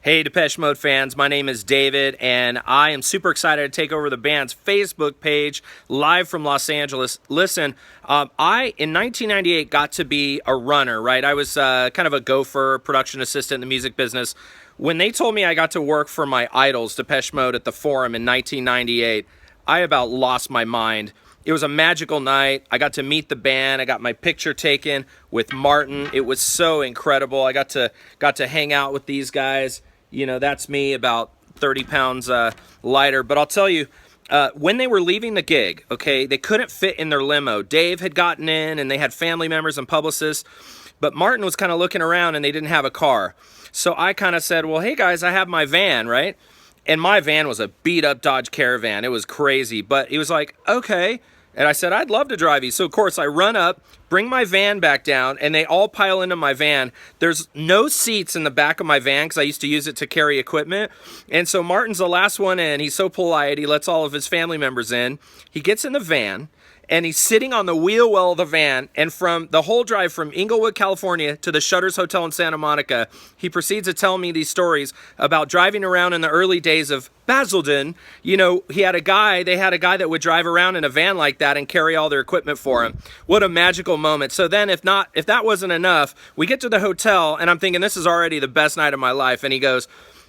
Hey Depeche Mode fans, my name is David and I am super excited to take over the band's Facebook page live from Los Angeles. Listen, I in 1998 got to be a runner, right? I was kind of a gopher, production assistant in the music business. When they told me I got to work for my idols, Depeche Mode, at the Forum in 1998, I about lost my mind. It was a magical night. I got to meet the band. I got my picture taken with Martin. It was so incredible. I got to hang out with these guys. You know, that's me, about 30 pounds lighter. But I'll tell you, when they were leaving the gig, okay, they couldn't fit in their limo. Dave had gotten in and they had family members and publicists, but Martin was kind of looking around and they didn't have a car. So I kind of said, well, hey guys, I have my van, right? And my van was a beat up Dodge Caravan. It was crazy, but he was like, okay. And I said, I'd love to drive you. So, of course, I run up, bring my van back down, and they all pile into my van. There's no seats in the back of my van because I used to use it to carry equipment. And so Martin's the last one in. He's so polite. He lets all of his family members in. He gets in the van, and he's sitting on the wheel well of the van. And from the whole drive from Inglewood, California to the Shutters Hotel in Santa Monica, he proceeds to tell me these stories about driving around in the early days of Basildon. You know, they had a guy that would drive around in a van like that and carry all their equipment for him. What a magical moment. So then if that wasn't enough, we get to the hotel and I'm thinking this is already the best night of my life. And he goes,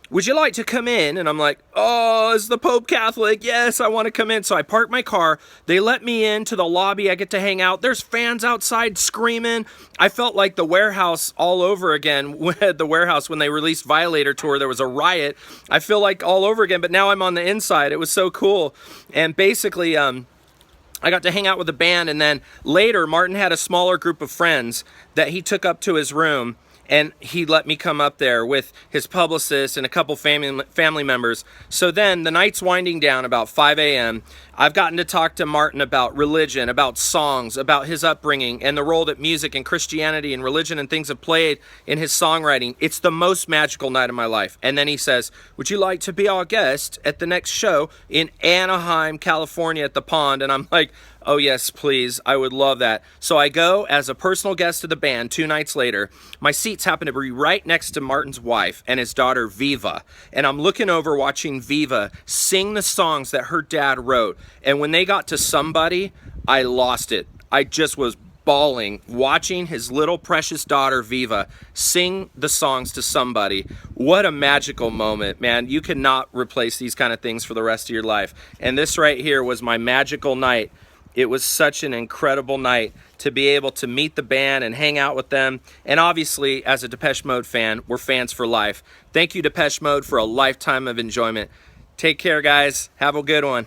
would you like to come in? And I'm like, oh, is the Pope Catholic? Yes, I want to come in. So I park my car. They let me into the lobby. I get to hang out. There's fans outside screaming. I felt like the Warehouse all over again. The Warehouse, when they released Violator Tour, there was a riot. I feel like all over again, but now I'm on the inside. It was so cool. And basically, I got to hang out with the band. And then later, Martin had a smaller group of friends that he took up to his room. And he let me come up there with his publicist and a couple family members. So then the night's winding down about 5 a.m. I've gotten to talk to Martin about religion, about songs, about his upbringing, and the role that music and Christianity and religion and things have played in his songwriting. It's the most magical night of my life. And then he says, would you like to be our guest at the next show in Anaheim, California at the Pond? And I'm like, oh yes, please, I would love that. So I go as a personal guest of the band 2 nights later. My seats happen to be right next to Martin's wife and his daughter Viva. And I'm looking over watching Viva sing the songs that her dad wrote. And when they got to Somebody, I lost it. I just was bawling watching his little precious daughter Viva sing the songs to Somebody. What a magical moment, man. You cannot replace these kind of things for the rest of your life. And this right here was my magical night. It was such an incredible night to be able to meet the band and hang out with them. And obviously, as a Depeche Mode fan, we're fans for life. Thank you, Depeche Mode, for a lifetime of enjoyment. Take care, guys. Have a good one.